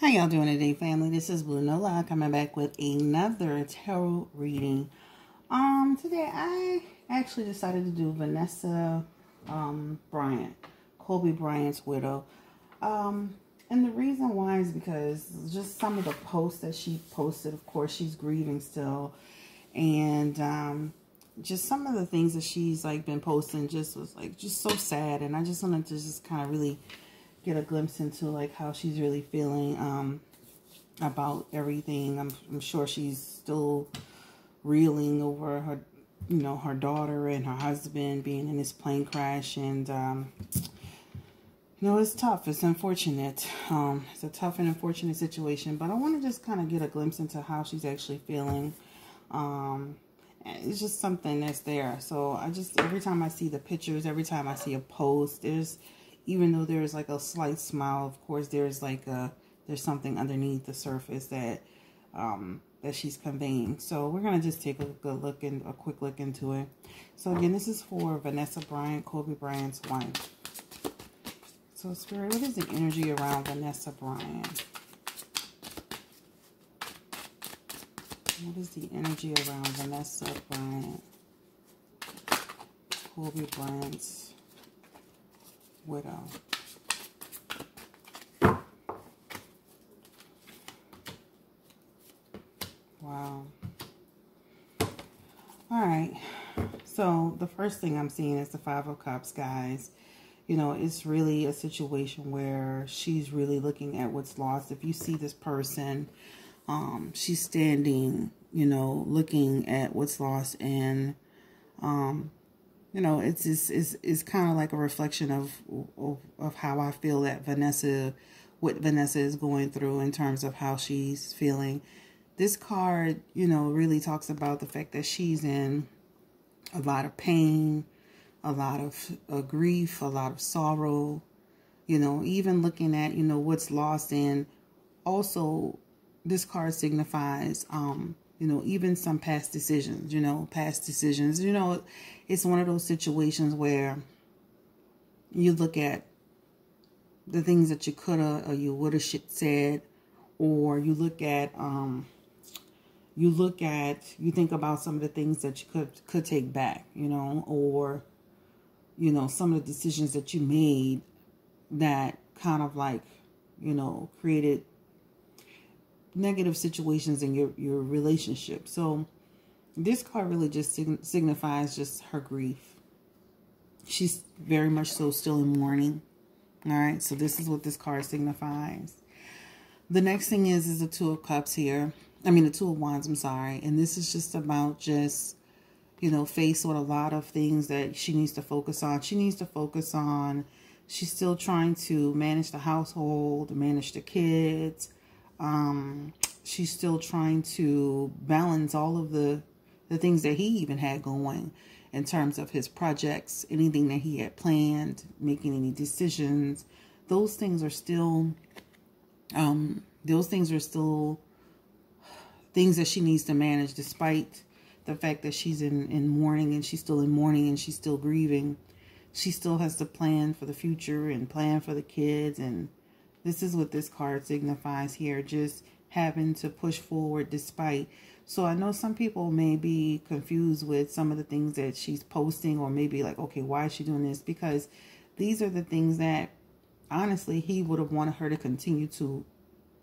How y'all doing today, family? This is Blue Nola coming back with another tarot reading. Today I actually decided to do Vanessa Bryant, Kobe Bryant's widow. And the reason why is because just some of the posts that she posted, of course, she's grieving still. And just some of the things that she's like been posting just was like just so sad. And I just wanted to just kind of really get a glimpse into like how she's really feeling about everything. I'm sure she's still reeling over her, her daughter and her husband being in this plane crash. And it's tough. It's unfortunate. It's a tough and unfortunate situation. But I want to just kind of get a glimpse into how she's actually feeling. It's just something that's there. So every time I see the pictures, every time I see a post, even though there's like a slight smile, of course, there's something underneath the surface that that she's conveying. So we're gonna just take a quick look into it. So again, this is for Vanessa Bryant, Kobe Bryant's wife. So Spirit, what is the energy around Vanessa Bryant? What is the energy around Vanessa Bryant, Kobe Bryant's widow? Wow. All right. So the first thing I'm seeing is the Five of Cups, guys. It's really a situation where she's really looking at what's lost. If you see this person, she's standing, looking at what's lost, and it's kind of like a reflection of how I feel that what Vanessa is going through in terms of how she's feeling. This card, really talks about the fact that she's in a lot of pain, a lot of grief, a lot of sorrow, even looking at, what's lost. And also this card signifies, even some past decisions, it's one of those situations where you look at the things that you coulda or you woulda said, or you look at, you think about some of the things that you could take back, or, some of the decisions that you made that kind of like, created negative situations in your relationship. So this card really just signifies just her grief. She's very much so still in mourning. All right. So this is what this card signifies. The next thing is the Two of Cups here. The Two of Wands, I'm sorry. And this is just about just, faced with a lot of things that she needs to focus on. She's still trying to manage the household, manage the kids. She's still trying to balance all of the things that he even had going in terms of his projects, anything that he had planned, making any decisions. Those things are still things that she needs to manage, despite the fact that she's in mourning, and she's still in mourning, and she's still grieving. She still has to plan for the future and plan for the kids. And this is what this card signifies here, just having to push forward despite. So I know some people may be confused with some of the things that she's posting, or maybe like, okay, why is she doing this? Because these are the things that honestly he would have wanted her to continue to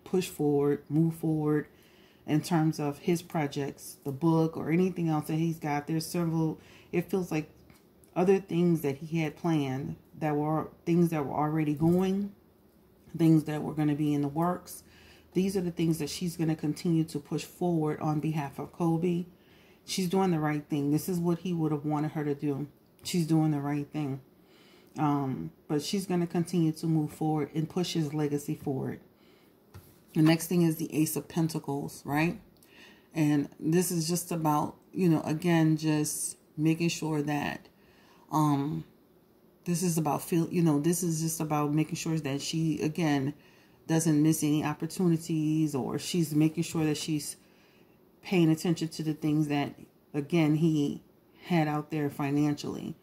push forward, move forward in terms of his projects, the book, or anything else that he's got. There's several, it feels like other things that he had planned that were things that were already going, things that were going to be in the works. These are the things that she's going to continue to push forward on behalf of Kobe. She's doing the right thing. This is what he would have wanted her to do. She's doing the right thing. But she's going to continue to move forward and push his legacy forward. The next thing is the Ace of Pentacles, right? And this is just about, again, just making sure that this is about this is just about making sure that she, again, doesn't miss any opportunities, or she's making sure that she's paying attention to the things that, again, he had out there financially.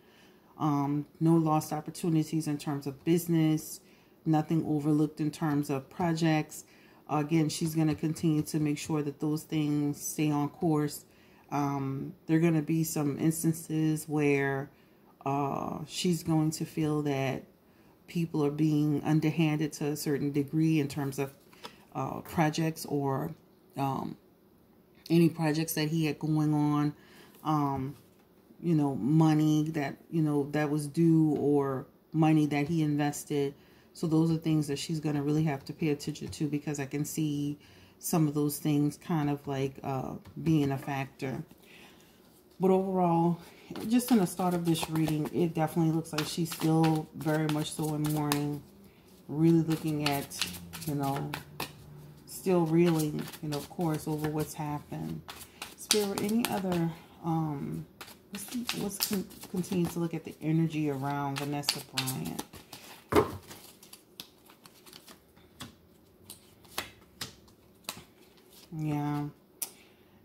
No lost opportunities in terms of business, nothing overlooked in terms of projects. Again, she's going to continue to make sure that those things stay on course. There are going to be some instances where she's going to feel that people are being underhanded to a certain degree in terms of projects or any projects that he had going on. You know, money that, you know, that was due, or money that he invested. So those are things that she's going to really have to pay attention to, because I can see some of those things kind of like being a factor. But overall, just in the start of this reading, it definitely looks like she's still very much so in mourning. Really looking at, you know, still reeling, you know, of course, over what's happened. Spirit, any other, let's continue to look at the energy around Vanessa Bryant. Yeah.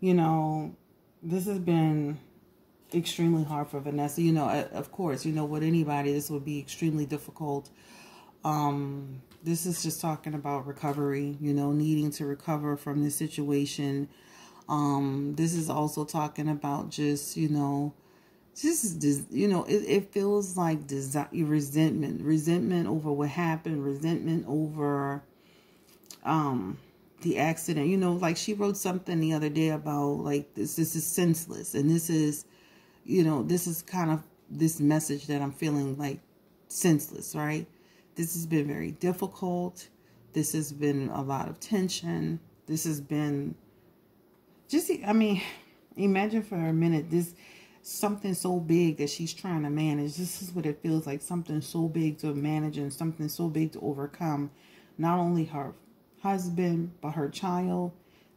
You know, this has been extremely hard for Vanessa. You know, of course, you know, with anybody, this would be extremely difficult. This is just talking about recovery, you know, needing to recover from this situation. This is also talking about just, you know, just, you know, it feels like resentment over what happened, resentment over, the accident. You know, like she wrote something the other day about like this is senseless, and this is, you know, this is kind of this message that I'm feeling like senseless, right? This has been very difficult. This has been a lot of tension. This has been just, I mean, imagine for a minute, this something so big that she's trying to manage. This is what it feels like, something so big to manage and something so big to overcome. Not only her husband, but her child.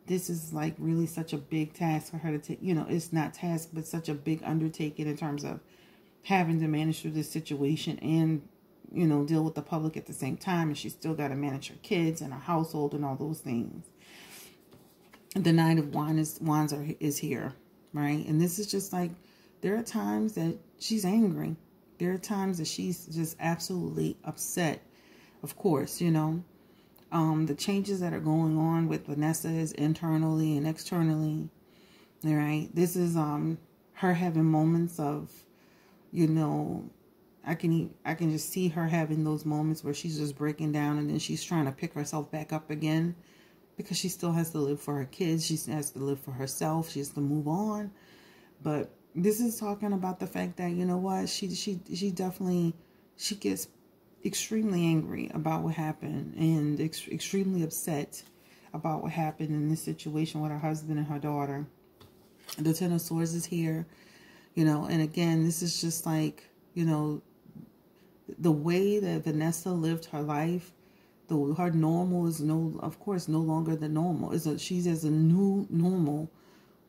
This is like really such a big task for her to take. You know, it's not task, but such a big undertaking in terms of having to manage through this situation and, you know, deal with the public at the same time. And she's still got to manage her kids and her household and all those things. The Knight of Wands is here, right? And this is just like, there are times that she's angry. There are times that she's just absolutely upset. Of course, you know, the changes that are going on with Vanessa is internally and externally. All right. This is her having moments of, you know, I can just see her having those moments where she's just breaking down, and then she's trying to pick herself back up again, because she still has to live for her kids. She has to live for herself. She has to move on. But this is talking about the fact that, you know what, she definitely, she gets extremely angry about what happened, and extremely upset about what happened in this situation with her husband and her daughter. The Ten of Swords is here, you know, and again, this is just like, you know, the way that Vanessa lived her life, her normal is of course no longer the normal. She's as a new normal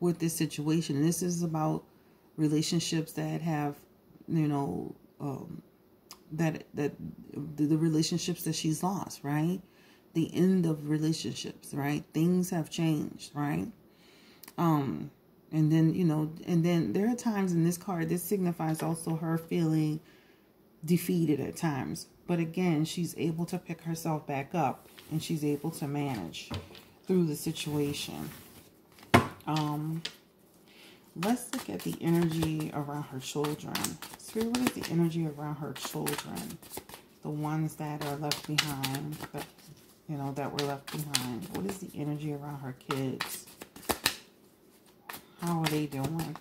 with this situation. And this is about relationships that have, you know, that the relationships that she's lost, right? The end of relationships, right? Things have changed, right? And then, you know, and then there are times in this card, this signifies also her feeling defeated at times. But again, she's able to pick herself back up, and she's able to manage through the situation. Let's look at the energy around her children. Spirit, what is the energy around her children? The ones that are left behind, that, you know, that were left behind. What is the energy around her kids? How are they doing?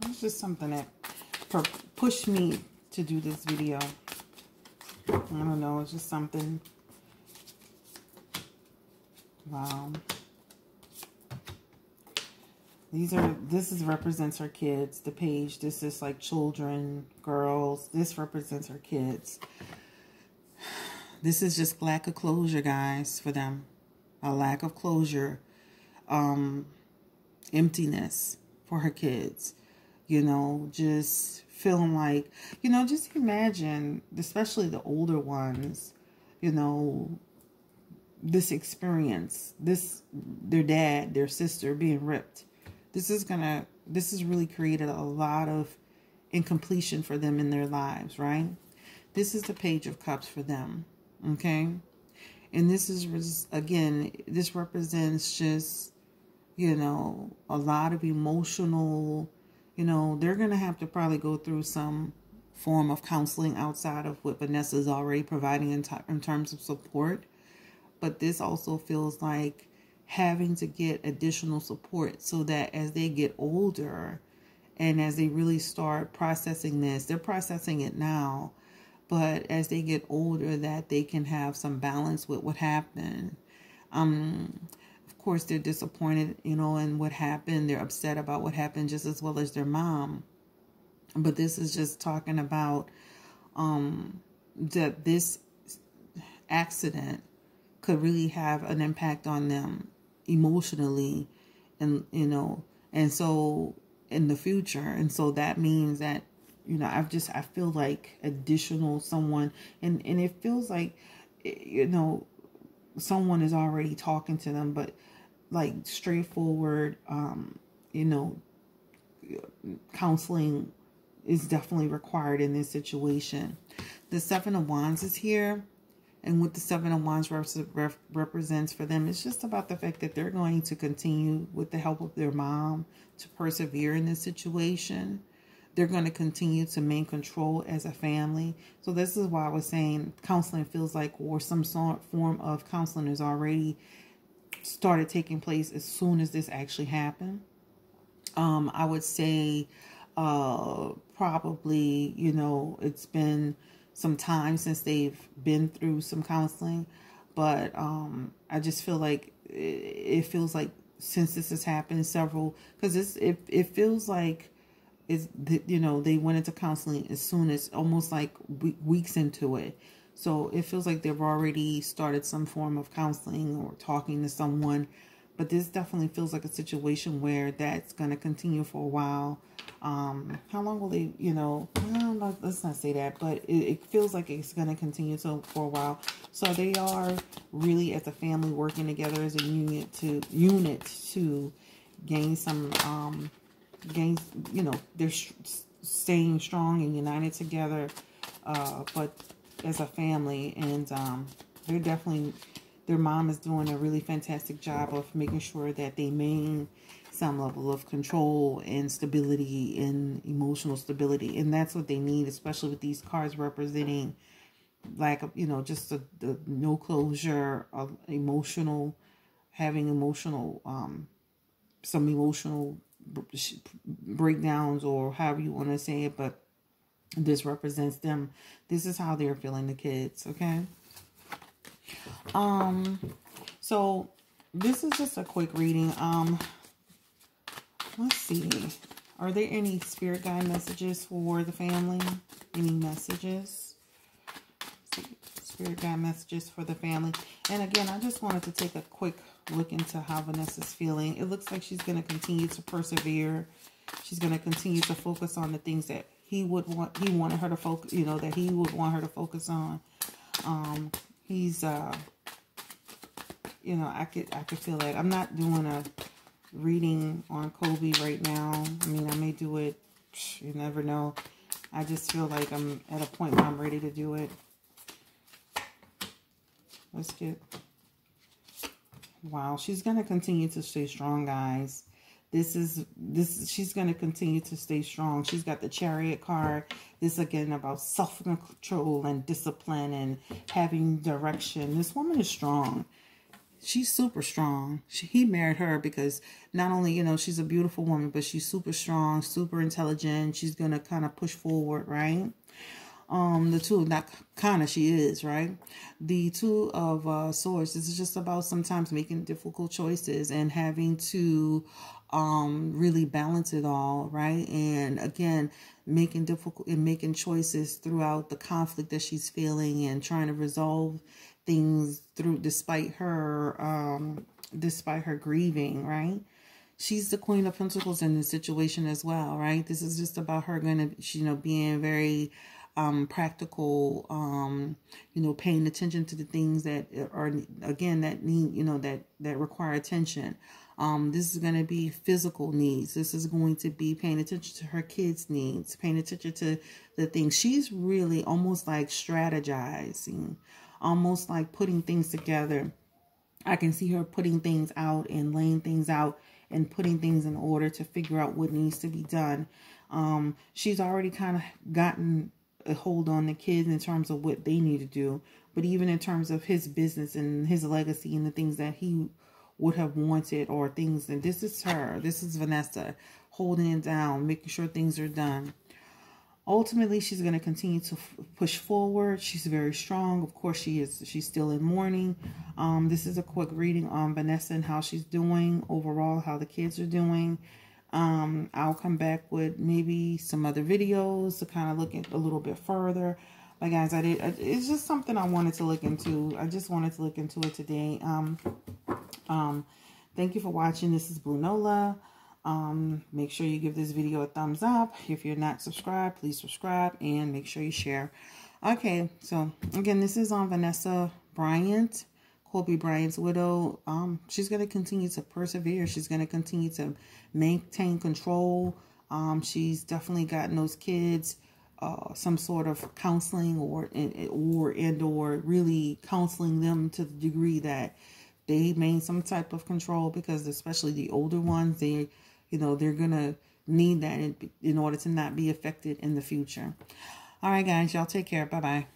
It's just something that pushed me to do this video. I don't know. It's just something. Wow. This represents her kids. The page, this is like children, girls. This represents her kids. This is just lack of closure, guys, for them. A lack of closure. Emptiness for her kids. You know, just feeling like, you know, just imagine, especially the older ones, you know, this experience, their dad, their sister being ripped. This has really created a lot of incompletion for them in their lives, right? This is the Page of Cups for them, okay? And this is, again, this represents just, you know, a lot of emotional, you know, they're going to have to probably go through some form of counseling outside of what Vanessa is already providing in terms of support. But this also feels like having to get additional support so that as they get older and as they really start processing this, they're processing it now, but as they get older, that they can have some balance with what happened. Of course, they're disappointed, you know, in what happened. They're upset about what happened just as well as their mom. But this is just talking about that this accident could really have an impact on them emotionally, and, you know, and so in the future. And so that means that, you know, I feel like additional someone, and it feels like, you know, someone is already talking to them, but like straightforward, you know, counseling is definitely required in this situation. The Seven of Wands is here. And what the Seven of Wands represents for them, it's just about the fact that they're going to continue, with the help of their mom, to persevere in this situation. They're going to continue to maintain control as a family. So this is why I was saying counseling feels like, or some sort form of counseling has already started taking place as soon as this actually happened. I would say probably, you know, it's been some time since they've been through some counseling, but I just feel like it feels like since this has happened, several, because it feels like it's, you know, they went into counseling as soon as, almost like weeks into it. So it feels like they've already started some form of counseling or talking to someone. But this definitely feels like a situation where that's going to continue for a while. How long will they, you know, well, let's not say that, but it feels like it's going to continue for a while. So they are really, as a family, working together as a unit to gain some, you know, they're staying strong and united together, but as a family. And they're definitely, their mom is doing a really fantastic job of making sure that they maintain some level of control and stability and emotional stability. And that's what they need, especially with these cards representing lack of, you know, just the no closure, of emotional, having emotional, some emotional breakdowns, or however you want to say it. But this represents them. This is how they're feeling, the kids. Okay. So this is just a quick reading. Let's see. Are there any spirit guide messages for the family? Any messages? Spirit guide messages for the family. And again, I just wanted to take a quick look into how Vanessa's feeling. It looks like she's going to continue to persevere. She's going to continue to focus on the things that he wanted her to focus, you know, that he would want her to focus on. He's, you know, I could feel like I'm not doing a reading on Kobe right now. I mean, I may do it. You never know. I just feel like I'm at a point where I'm ready to do it. Let's get, wow, she's going to continue to stay strong, guys. She's going to continue to stay strong. She's got the Chariot card. This, again, about self-control and discipline and having direction. This woman is strong. She's super strong. He married her because not only, you know, she's a beautiful woman, but she's super strong, super intelligent. She's going to kind of push forward, right? The two, not kind of, she is, right? The Two of Swords, this is just about sometimes making difficult choices and having to really balance it all, right? And again, making choices throughout the conflict that she's feeling and trying to resolve things through, despite her grieving, right? She's the Queen of Pentacles in this situation as well, right? This is just about her you know, being very practical, you know, paying attention to the things that are, again, that need, you know, that require attention. This is going to be physical needs. This is going to be paying attention to her kids' needs, paying attention to the things. She's really almost like strategizing, almost like putting things together. I can see her putting things out and laying things out and putting things in order to figure out what needs to be done. She's already kind of gotten a hold on the kids in terms of what they need to do. But even in terms of his business and his legacy and the things that he would have wanted or things. And this is her. This is Vanessa holding it down, making sure things are done. Ultimately, she's going to continue to push forward. She's very strong. Of course, she is. She's still in mourning. This is a quick reading on Vanessa and how she's doing overall, how the kids are doing. I'll come back with maybe some other videos to kind of look at a little bit further. But guys, it's just something I wanted to look into. I just wanted to look into it today. Thank you for watching. This is Blue Nola. Make sure you give this video a thumbs up. If you're not subscribed, please subscribe and make sure you share. Okay, so again, this is on Vanessa Bryant, Kobe Bryant's widow. She's going to continue to persevere. She's going to continue to maintain control. She's definitely gotten those kids some sort of counseling or really counseling them to the degree that they maintain some type of control, because especially the older ones, they're going to need that in order to not be affected in the future. All right, guys, y'all take care. Bye-bye.